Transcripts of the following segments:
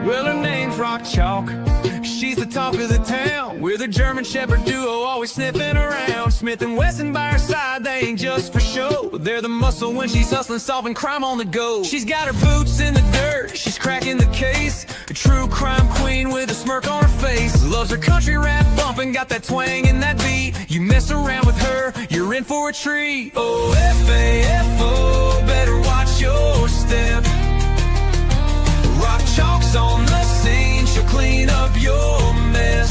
Well, her name's Rock Chalk. She's the talk of the town. We're the German Shepherd duo, always sniffing around. Smith and Wesson by her side, they ain't just for show. They're the muscle when she's hustling, solving crime on the go. She's got her boots in the dirt, she's cracking the case. A true crime queen with a smirk on her face. Loves her country rap bumping, got that twang and that beat. You mess around with her, you're in for a treat. Oh, F-A-F-O, better watch your step. Rock Chalk's on the scene, she'll clean up your mess.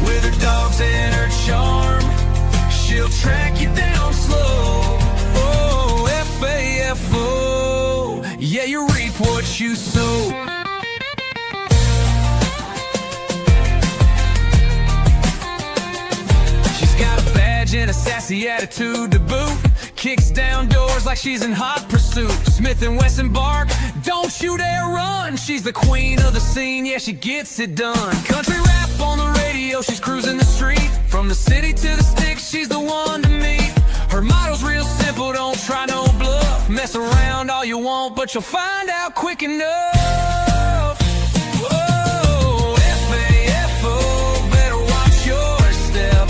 With her dogs and her charm, she'll track you down slow. Oh, F-A-F-O, yeah, you reap what you sow. She's got a badge and a sassy attitude to boot. Kicks down doors like she's in hot pursuit. Smith and Wesson bark, don't you dare run. She's the queen of the scene, yeah, she gets it done. Country rap on the radio, she's cruising the street. From the city to the sticks, she's the one to meet. Her motto's real simple, don't try no bluff. Mess around all you want, but you'll find out quick enough. Whoa, F-A-F-O, better watch your step.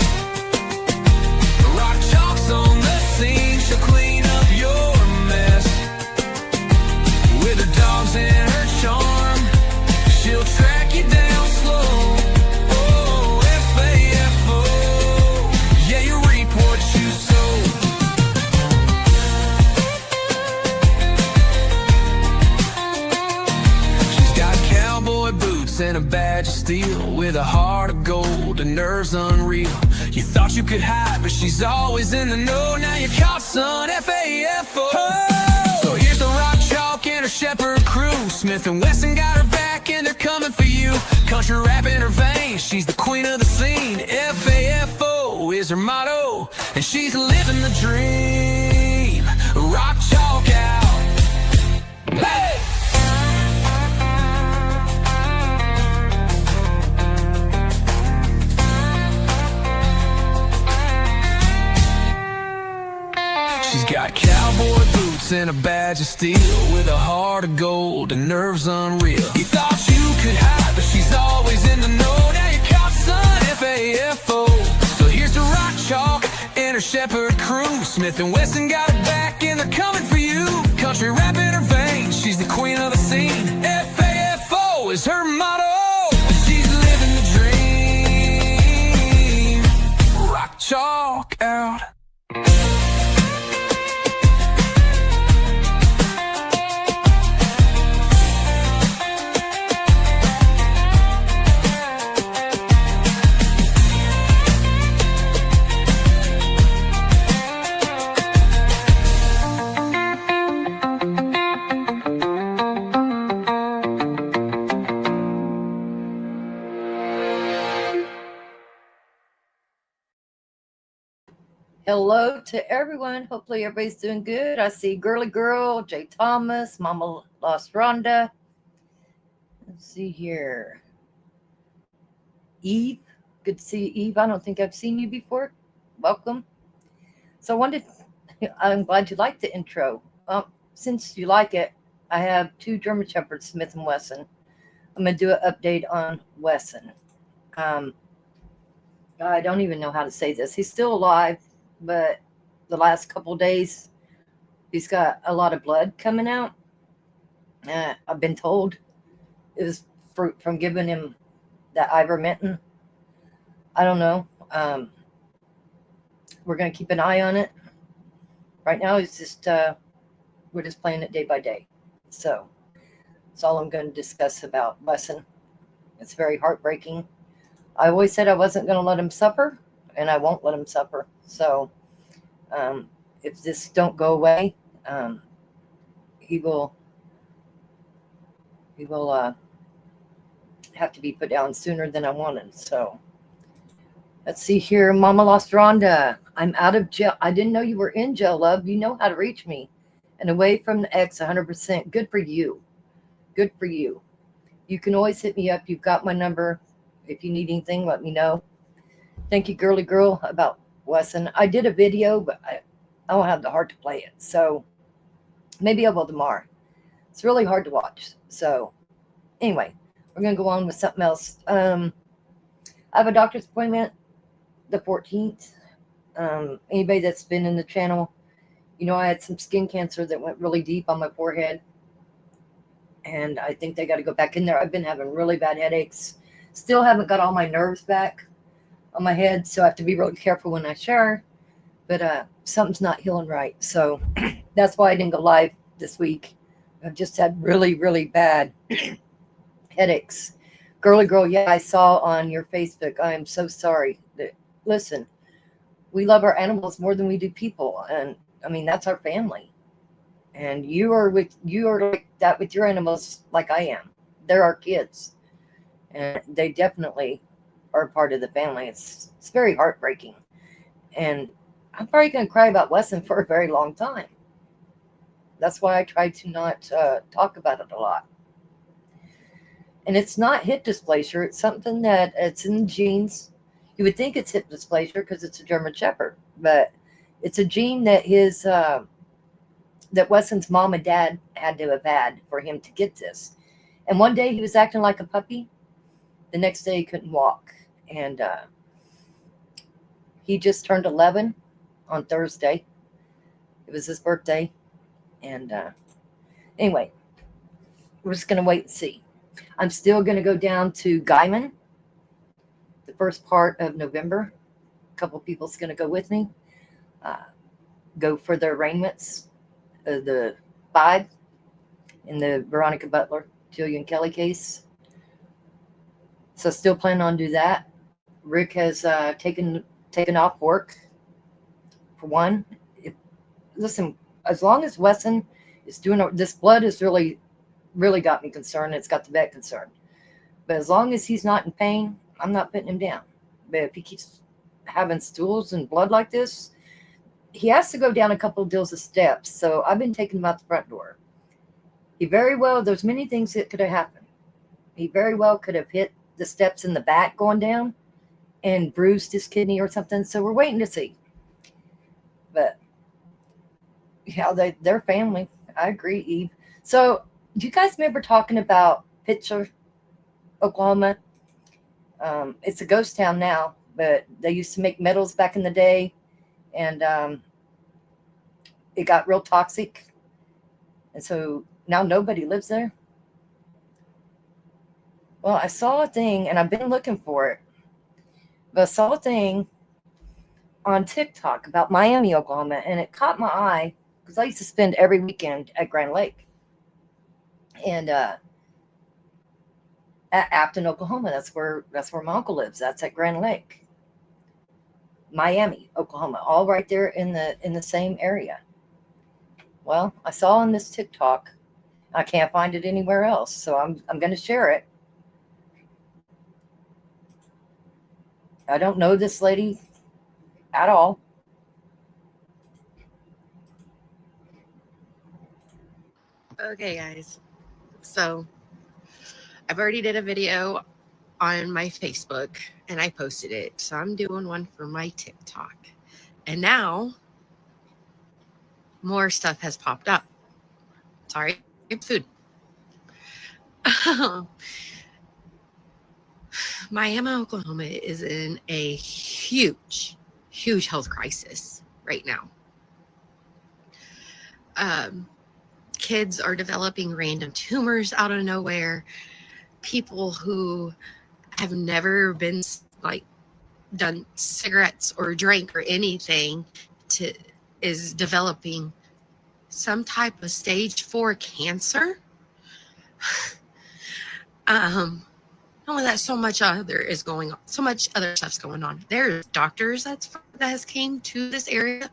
Rock Chalk's on the scene, she'll clean up your mess. With her dogs and her charm, she'll track you down slow. Oh, F-A-F-O, yeah, you reap what you sow. She's got cowboy boots and a badge of steel. With a heart of gold and nerves unreal. You thought you could hide, but she's always in the know. Now you're caught, son, F-A-F-O. So here's the Rock Chalk and her Shepherd crew. Smith and Wesson got her back and they're coming for you. Country rap in her veins, she's the queen of the scene. F-A-F-O is her motto, and she's living the dream. Rock Chalk out. Hey! She's got cowboy boots and a badge of steel. With a heart of gold and nerves unreal. You thought you could hide, but she's always in the know. Now you're caught, son, F-A-F-O. So here's the Rock Chalk and her Shepherd crew. Smith and Wesson got her back and they're coming for you. Country rap in her veins, she's the queen of the scene. F-A-F-O is her motto, she's living the dream. Rock Chalk out. Hello to everyone. Hopefully everybody's doing good. I see Girly Girl, Jay Thomas, Mama Lost Rhonda. Let's see here. Eve. Good to see you, Eve. I don't think I've seen you before. Welcome. So I'm glad you liked the intro. Since you like it, I have two German Shepherds, Smith and Wesson. I'm going to do an update on Wesson. I don't even know how to say this. He's still alive. But the last couple of days, he's got a lot of blood coming out. I've been told it was from giving him that ivermectin. I don't know. We're going to keep an eye on it. Right now, it's just we're just playing it day by day. So that's all I'm going to discuss about Wesson. It's very heartbreaking. I always said I wasn't going to let him suffer, and I won't let him suffer. So if this don't go away, he will have to be put down sooner than I wanted. So let's see here. Mama Lost Rhonda. I'm out of jail. I didn't know you were in jail, love. You know how to reach me. And away from the ex 100%. Good for you. Good for you. You can always hit me up. You've got my number. If you need anything, let me know. Thank you, Girly Girl, about Wesson. I did a video, but I don't have the heart to play it. So maybe I will tomorrow. It's really hard to watch. So Anyway, we're going to go on with something else. I have a doctor's appointment the 14th. Anybody that's been in the channel, you know, I had some skin cancer that went really deep on my forehead. And I think they got to go back in there. I've been having really bad headaches. Still haven't got all my nerves back on my head, so I have to be really careful when I shower. But something's not healing right. So that's why I didn't go live this week. I've just had really, really bad headaches. Girly girl, yeah, I saw on your Facebook. I am so sorry. Listen, we love our animals more than we do people. And I mean, that's our family. And you are like that with your animals, like I am. They're our kids, and they definitely are part of the family. It's very heartbreaking, and I'm probably going to cry about Wesson for a very long time. That's why I try to not talk about it a lot. And it's not hip dysplasia. It's something that it's in the genes. You would think it's hip dysplasia because it's a German Shepherd, but it's a gene that that Wesson's mom and dad had to have had for him to get this. And one day he was acting like a puppy. The next day he couldn't walk. And he just turned 11 on Thursday. It was his birthday. And anyway, we're just going to wait and see. I'm still going to go down to Guyman the first part of November. A couple people's going to go with me. Go for the arraignments. The 5 in the Veronica Butler, Jillian Kelly case. So still plan on do that. Rick has taken off work for one. Listen, as long as Wesson is doing this, blood has really got me concerned. It's got the vet concerned. But as long as he's not in pain, I'm not putting him down. But if he keeps having stools and blood like this, he has to go down a couple of deals of steps. So I've been taking him out the front door. There's many things that could have happened. He very well could have hit the steps in the back going down and bruised his kidney or something. So we're waiting to see. But yeah, they're family. I agree, Eve. So do you guys remember talking about Pitcher, Oklahoma? It's a ghost town now, but they used to make metals back in the day. And it got real toxic. And so now nobody lives there. Well, I saw a thing, and I've been looking for it. But I saw a thing on TikTok about Miami, Oklahoma, and it caught my eye because I used to spend every weekend at Grand Lake. And at Afton, Oklahoma, that's where my uncle lives. That's at Grand Lake. Miami, Oklahoma, all right there in the same area. Well, I saw on this TikTok, I can't find it anywhere else, so I'm going to share it. I don't know this lady at all. Okay, guys. So I've already did a video on my Facebook and I posted it. So I'm doing one for my TikTok. And now more stuff has popped up. Sorry, food. Miami, Oklahoma is in a huge health crisis right now. Kids are developing random tumors out of nowhere. People who have never been done cigarettes or drank or anything is developing some type of stage 4 cancer. Only that so much other is going on. So much other stuff's going on. There's doctors that has came to this area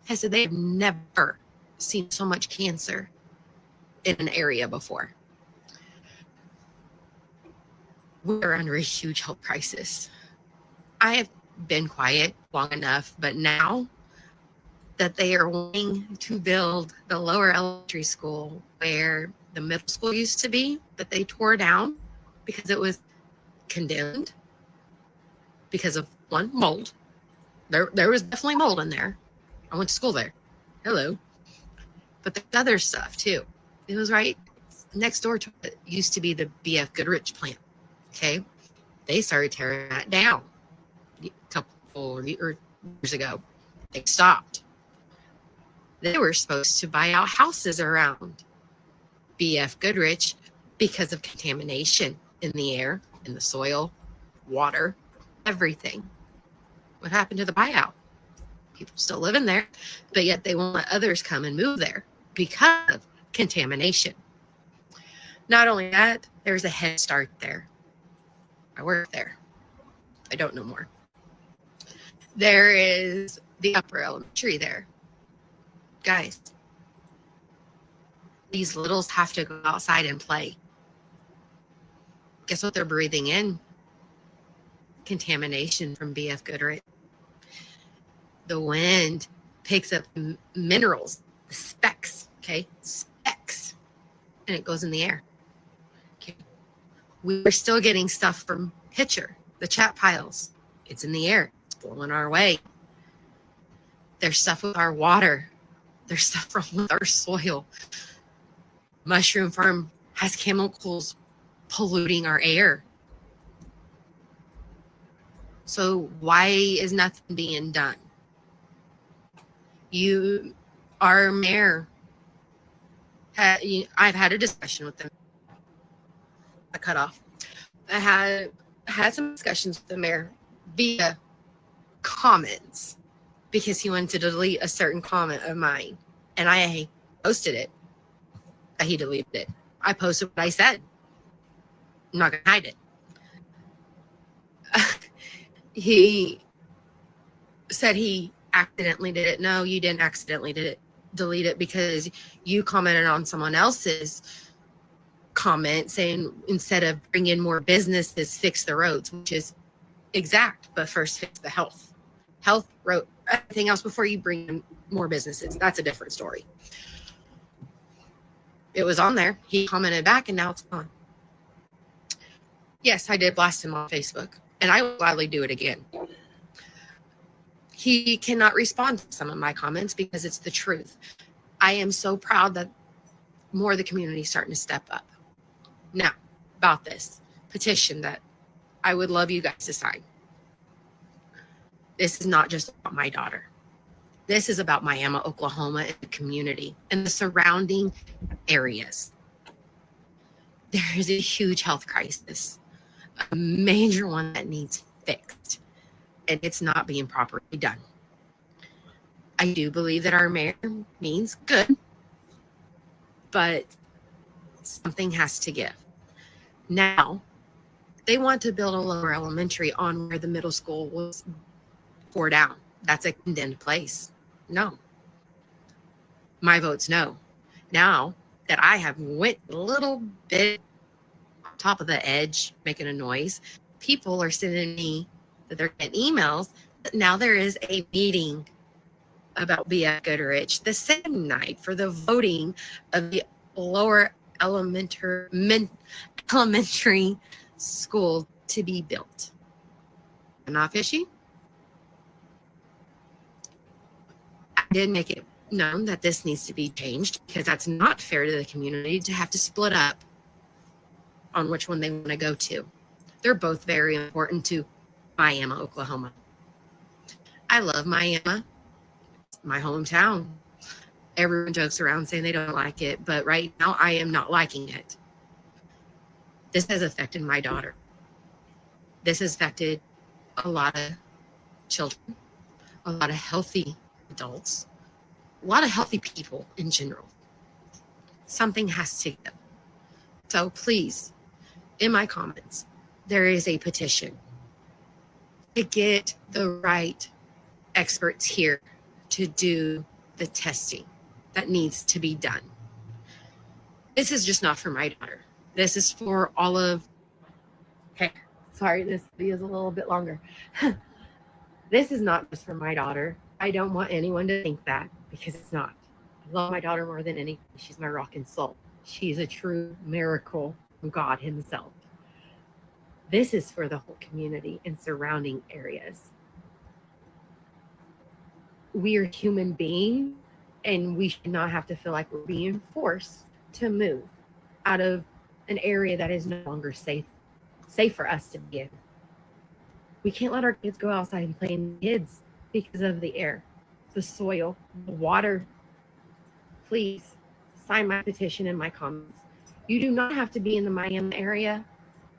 has said they've never seen so much cancer in an area before. We're under a huge health crisis. I have been quiet long enough, but now that they are wanting to build the lower elementary school where the middle school used to be, but they tore down because it was condemned because of one, mold. There was definitely mold in there. I went to school there. Hello. But there's other stuff too. It was right. Next door to it used to be the BF Goodrich plant. Okay. They started tearing that down a couple years ago. They stopped. They were supposed to buy out houses around BF Goodrich because of contamination in the air, in the soil, water, everything. What happened to the buyout? People still living there, but yet they won't let others come and move there because of contamination. Not only that, there's a Head Start there. I work there. I don't know more. There is the upper elementary there. Guys, these littles have to go outside and play. Guess what they're breathing in? Contamination from BF Goodrich. The wind picks up minerals, specks, okay? Specks. And it goes in the air. Okay. We're still getting stuff from Pitcher, the chat piles. It's in the air. It's blowing our way. There's stuff with our water. There's stuff wrong with our soil. Mushroom Farm has chemicals polluting our air. So why is nothing being done? Our mayor, I've had a discussion with them. I cut off. I had some discussions with the mayor via comments because he wanted to delete a certain comment of mine. And I posted it. He deleted it. I posted what I said. I'm not going to hide it. He said he accidentally did it. No, you didn't accidentally delete it because you commented on someone else's comment saying instead of bring in more businesses, fix the roads, which is exact, but first fix the health. Road, everything else before you bring in more businesses. That's a different story. It was on there. He commented back and now it's gone. Yes, I did blast him on Facebook and I will gladly do it again. He cannot respond to some of my comments because it's the truth. I am so proud that more of the community is starting to step up. Now, about this petition that I would love you guys to sign. This is not just about my daughter. This is about Miami, Oklahoma, and the community and the surrounding areas. There is a huge health crisis, a major one that needs fixed, and it's not being properly done. I do believe that our mayor means good, but something has to give. Now, they want to build a lower elementary on where the middle school was tore down. That's a condemned place. No. My vote's no. Now that I have went a little bit on top of the edge, making a noise, people are sending me that they're getting emails. But now there is a meeting about BF Goodrich the same night for the voting of the lower elementary school to be built. I'm not fishy. I did make it known that this needs to be changed because that's not fair to the community to have to split up on which one they want to go to. They're both very important to Miami, Oklahoma. I love Miami, my hometown. Everyone jokes around saying they don't like it, but right now I am not liking it. This has affected my daughter. This has affected a lot of children, a lot of healthy adults, a lot of healthy people in general. Something has to give. So please, in my comments, there is a petition to get the right experts here to do the testing that needs to be done. This is just not for my daughter. This is for all of, okay, sorry, this video is a little bit longer. This is not just for my daughter. I don't want anyone to think that because it's not. I love my daughter more than anything. She's my rock and soul. She's a true miracle from God himself. This is for the whole community and surrounding areas. We are human beings and we should not have to feel like we're being forced to move. out of an area that is no longer safe for us to be in. We can't let our kids go outside and play in the kids because of the air, the soil, the water. Please sign my petition and my comments. You do not have to be in the Miami area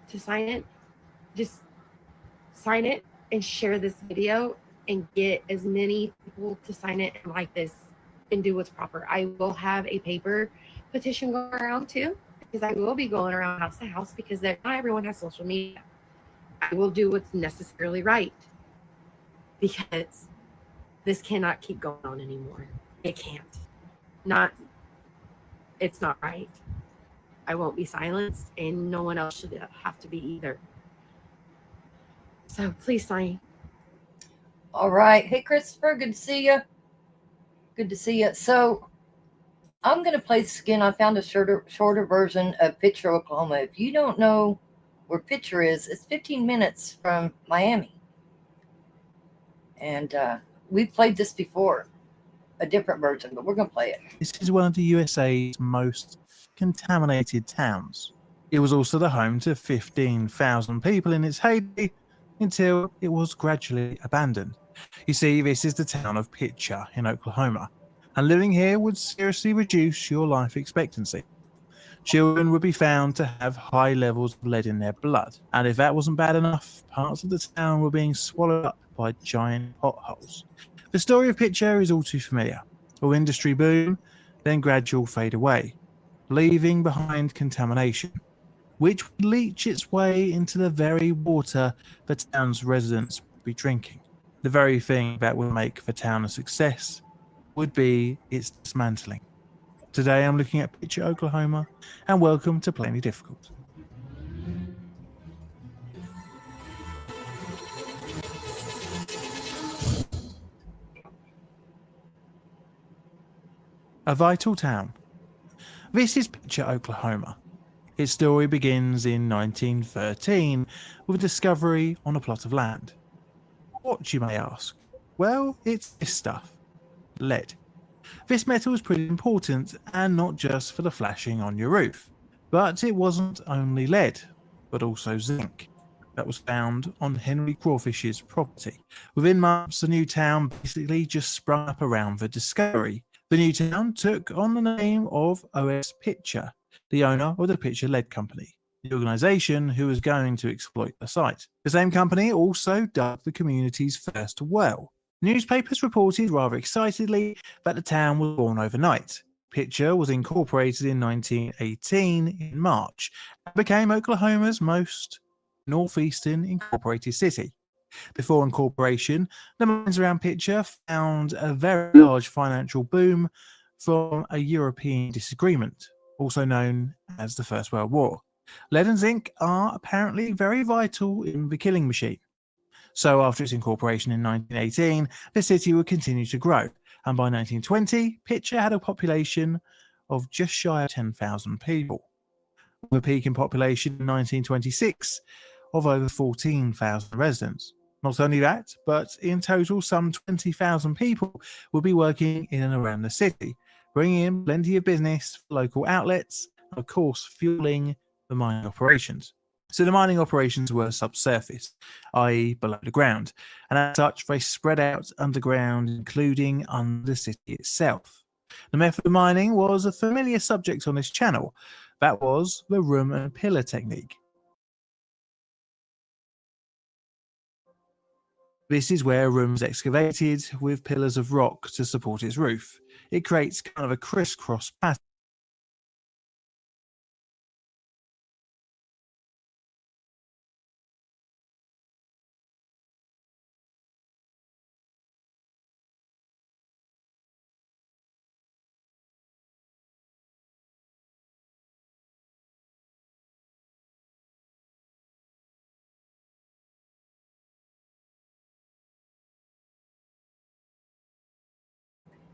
to sign it. Just sign it and share this video and get as many people to sign it and like this and do what's proper. I will have a paper petition going around too, because I will be going around house to house, because not everyone has social media. I will do what's necessarily right, because this cannot keep going on anymore. It can't. It's not right. I won't be silenced, and no one else should have to be either. So please sign. All right. Hey, Christopher, good to see you. Good to see you. So I'm going to play skin. I found a shorter version of Pitcher, Oklahoma. If you don't know where Pitcher is, it's 15 minutes from Miami. And we've played this before, a different version, but we're going to play it. This is one of the USA's most contaminated towns. It was also the home to 15,000 people in its heyday, until it was gradually abandoned. You see, this is the town of Pitcher in Oklahoma, and living here would seriously reduce your life expectancy. Children would be found to have high levels of lead in their blood, and if that wasn't bad enough, parts of the town were being swallowed up by giant potholes. The story of Pitcher is all too familiar. All industry boom, then gradual fade away, leaving behind contamination, which would leach its way into the very water the town's residents would be drinking. The very thing that would make the town a success would be its dismantling. Today I'm looking at Pitcher, Oklahoma, and welcome to Plainly Difficult. A vital town. This is Pitcher, Oklahoma. Its story begins in 1913 with a discovery on a plot of land. What, you may ask? Well, it's this stuff. Lead. This metal is pretty important, and not just for the flashing on your roof. But it wasn't only lead, but also zinc, that was found on Henry Crawfish's property. Within months, the new town basically just sprung up around the discovery. The new town took on the name of O.S. Pitcher, the owner of the Pitcher Lead Company, the organisation who was going to exploit the site. The same company also dug the community's first well. Newspapers reported rather excitedly that the town was born overnight. Pitcher was incorporated in 1918 in March and became Oklahoma's most northeastern incorporated city. Before incorporation, the mines around Pitcher found a very large financial boom from a European disagreement, also known as the First World War. Lead and zinc are apparently very vital in the killing machine. So after its incorporation in 1918, the city would continue to grow, and by 1920, Pitcher had a population of just shy of 10,000 people, with a peak in population in 1926 of over 14,000 residents. Not only that, but in total some 20,000 people will be working in and around the city, bringing in plenty of business for local outlets, and of course fueling the mining operations. So the mining operations were subsurface, i.e. below the ground, and as such they spread out underground, including under the city itself. The method of mining was a familiar subject on this channel. That was the room and pillar technique. This is where a room is excavated with pillars of rock to support its roof. It creates kind of a crisscross pattern.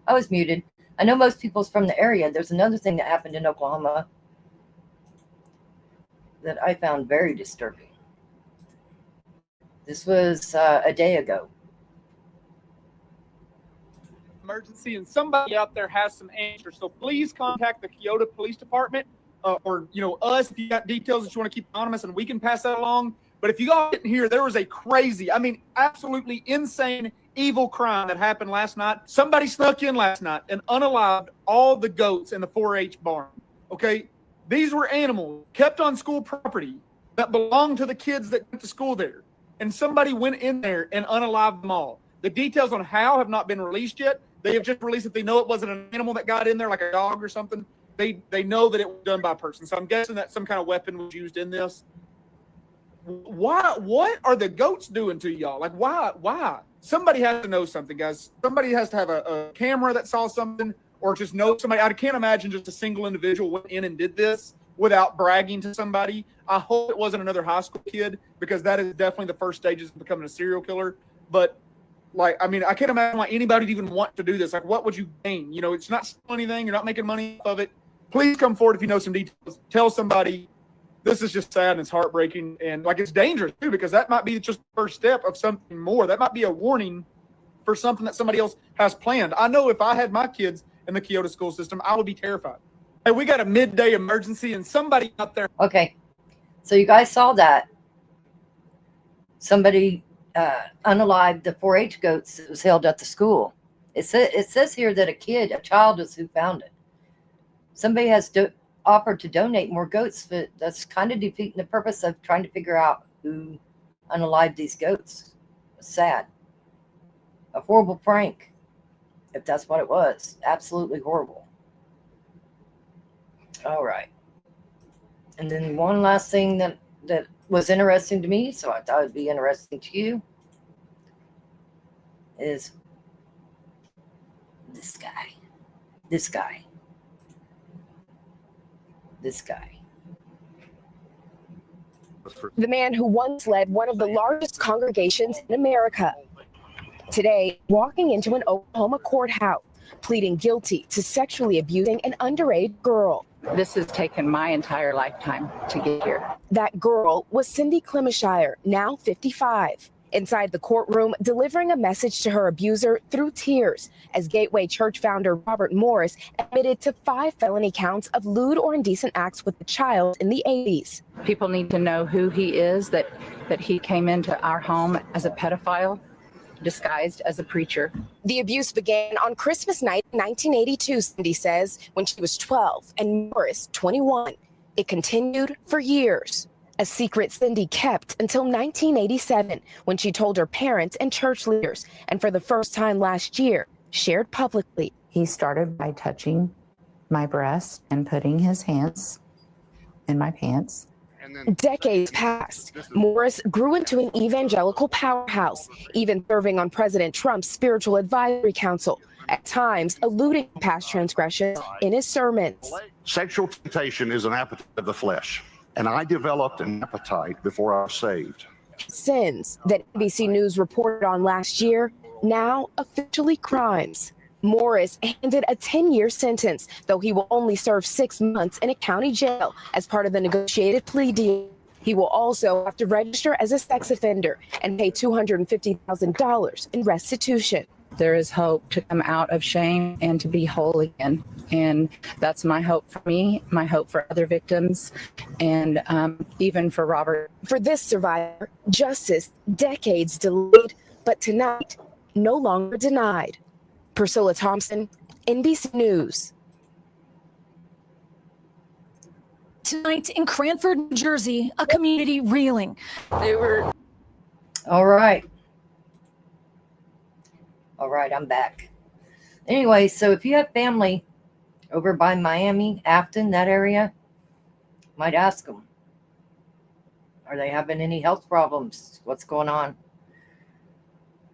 I was muted. I know most people's from the area. There's another thing that happened in Oklahoma that I found very disturbing. This was a day ago. Emergency, and somebody out there has some answers. So please contact the Keota Police Department or us, if you got details that you want to keep anonymous, and we can pass that along. But if you all didn't hear, there was a crazy, absolutely insane, evil crime that happened last night. Somebody snuck in last night and unalived all the goats in the 4-H barn. Okay, these were animals kept on school property that belonged to the kids that went to school there, and somebody went in there and unalived them all. The details on how have not been released yet. They have just released that they know it wasn't an animal that got in there, like a dog or something. They know that it was done by a person. So I'm guessing that some kind of weapon was used in this. Why? What are the goats doing to y'all? Like, why? Somebody has to know something, guys. Somebody has to have a camera that saw something, or just know somebody. I can't imagine just a single individual went in and did this without bragging to somebody. I hope it wasn't another high school kid, because that is definitely the first stages of becoming a serial killer. But I can't imagine why anybody would even want to do this. Like, what would you gain? It's not stealing anything. You're not making money off of it. Please come forward if you know some details. Tell somebody. This is just sad and it's heartbreaking, and it's dangerous too, because that might be just the first step of something more. That might be a warning for something that somebody else has planned. I know if I had my kids in the Kyoto school system, I would be terrified. Hey, we got a midday emergency and somebody out there. Okay, so you guys saw that. Somebody unalived the 4-H goats that was held at the school. It says here that a child is who found it. Somebody has offered to donate more goats, but that's kind of defeating the purpose of trying to figure out who unalived these goats. It's sad. A horrible prank, if that's what it was. Absolutely horrible. All right. And then one last thing that was interesting to me, so I thought it would be interesting to you, is this guy. The man who once led one of the largest congregations in America. Today, walking into an Oklahoma courthouse, pleading guilty to sexually abusing an underage girl. This has taken my entire lifetime to get here. That girl was Cindy Clemishire, now 55. Inside the courtroom, delivering a message to her abuser through tears, as Gateway Church founder Robert Morris admitted to 5 felony counts of lewd or indecent acts with a child in the 80s. People need to know who he is, that he came into our home as a pedophile, disguised as a preacher. The abuse began on Christmas night, 1982, Cindy says, when she was 12 and Morris 21. It continued for years. A secret Cindy kept until 1987, when she told her parents and church leaders, and for the first time last year, shared publicly. He started by touching my breast and putting his hands in my pants. Decades passed. Morris grew into an evangelical powerhouse, even serving on President Trump's Spiritual Advisory Council, at times alluding to past transgressions in his sermons. Sexual temptation is an appetite of the flesh. And I developed an appetite before I was saved. Sins that NBC News reported on last year, now officially crimes. Morris handed a 10-year sentence, though he will only serve 6 months in a county jail as part of the negotiated plea deal. He will also have to register as a sex offender and pay $250,000 in restitution. There is hope to come out of shame and to be whole again. And that's my hope for me, my hope for other victims, and even for Robert. For this survivor, justice decades delayed, but tonight, no longer denied. Priscilla Thompson, NBC News. Tonight in Cranford, New Jersey, a community reeling. All right, I'm back. Anyway, so if you have family over by Miami, Afton, that area, might ask them, are they having any health problems? What's going on?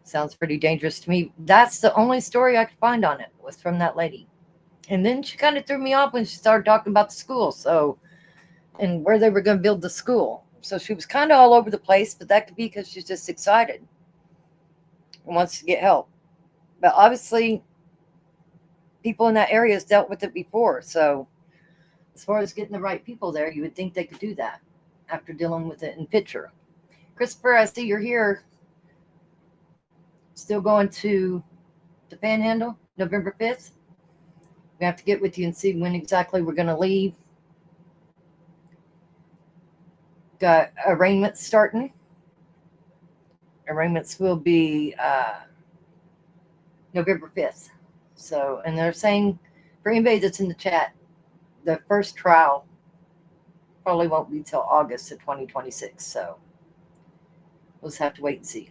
Sounds pretty dangerous to me. That's the only story I could find on it, was from that lady. And then she kind of threw me off when she started talking about the school, and where they were going to build the school. So she was kind of all over the place, but that could be because she's just excited and wants to get help. But obviously, people in that area has dealt with it before. So as far as getting the right people there, you would think they could do that after dealing with it in picture. Christopher, I see you're here. Still going to the Panhandle, November 5th. We have to get with you and see when exactly we're going to leave. Got arraignments starting. Arraignments will be November 5th. So, and they're saying for anybody that's in the chat, the first trial probably won't be till August of 2026. So we'll just have to wait and see.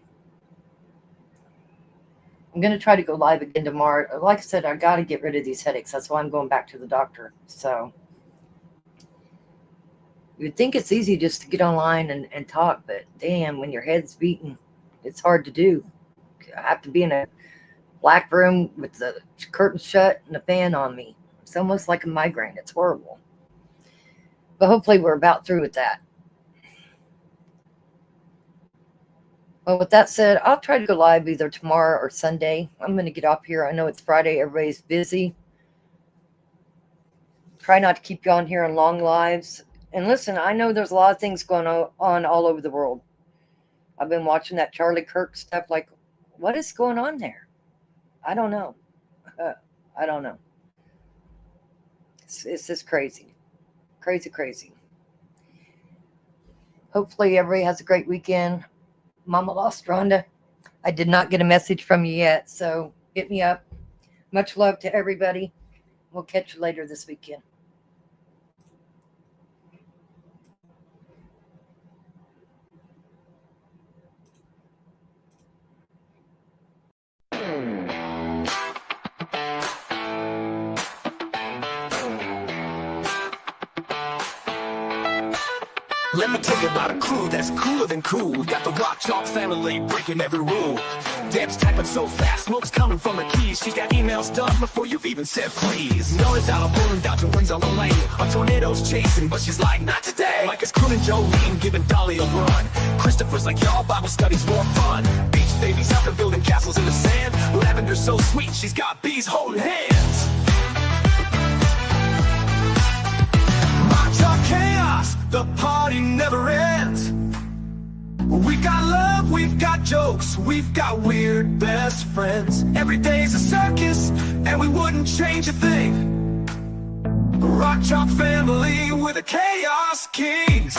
I'm going to try to go live again tomorrow. Like I said, I got to get rid of these headaches. That's why I'm going back to the doctor. So you'd think it's easy just to get online and talk, but damn, when your head's beating, it's hard to do. I have to be in a black room with the curtains shut and a fan on me. It's almost like a migraine. It's horrible. But hopefully we're about through with that. Well, with that said, I'll try to go live either tomorrow or Sunday. I'm going to get off here. I know it's Friday. Everybody's busy. Try not to keep you on here on long lives. And listen, I know there's a lot of things going on all over the world. I've been watching that Charlie Kirk stuff. Like, what is going on there? I don't know. I don't know. It's just crazy. Crazy, crazy. Hopefully everybody has a great weekend. Mama lost Rhonda. I did not get a message from you yet, so hit me up. Much love to everybody. We'll catch you later this weekend. Let me tell you about a crew that's cooler than cool. We got the Rock Chalk family breaking every rule. Deb's typing so fast, smoke's coming from her keys. She's got emails done before you've even said please. Noah's out pulling dodging winds on the lane. A tornado's chasing, but she's like, not today. Like it's crooning Jolene, giving Dolly a run. Christopher's like, y'all, Bible study's more fun. Beach babies out there building castles in the sand. Lavender's so sweet, she's got bees holding hands. Rock Chalk chaos, the party never ends. We got love, we've got jokes, we've got weird best friends. Every day's a circus, and we wouldn't change a thing. Rock Chalk family, we're the Chaos Kings.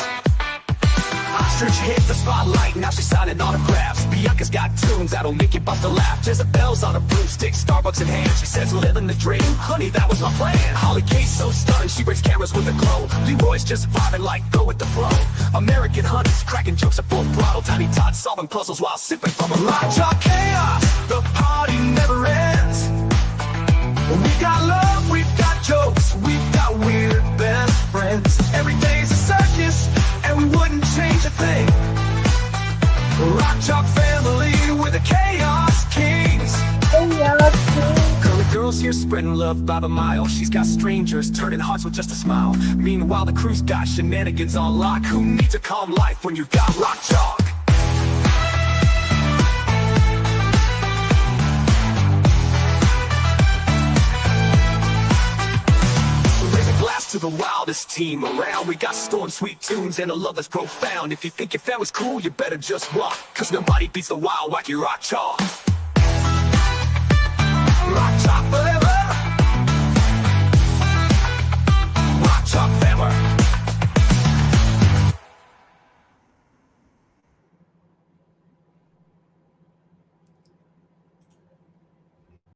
Ostrich hit the spotlight, now she's signing autographs. Bianca's got tunes that'll make you bust a laugh. Jezebel's on a broomstick, Starbucks in hand. She says, living the dream, honey, that was my plan. Holly K's so stunned, she breaks cameras with a glow. Leroy's just vibing like, go with the flow. American Hunters cracking jokes at full throttle. Tiny Todd solving puzzles while sipping from a Rock Chalk chaos, the party never ends. We got love, we've got jokes, we've got weird best friends. Every day's a circus, and we wouldn't change a thing. Rock Chalk family, we're the Chaos Kings. Curly girls here spreading love by the mile. She's got strangers turning hearts with just a smile. Meanwhile, the crew's got shenanigans on lock. Who needs a calm life when you got Rock Chalk? To the wildest team around. We got storm sweet tunes and a love that's profound. If you think your family's cool, you better just walk, cause nobody beats the wild wacky Rock Chalk. Rock Chalk